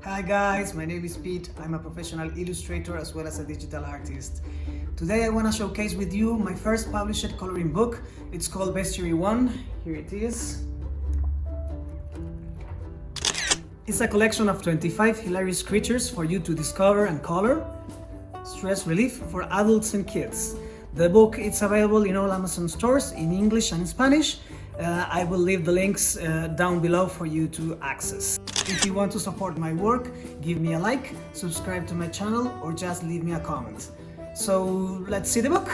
Hi guys, my name is Pete. I'm a professional illustrator as well as a digital artist. Today I want to showcase with you my first published coloring book. It's called Bestiary 1. Here it is. It's a collection of 25 hilarious creatures for you to discover and color. Stress relief for adults and kids. The book is available in all Amazon stores in English and Spanish. I will leave the links down below for you to access. If you want to support my work, give me a like, subscribe to my channel, or just leave me a comment. So let's see the book!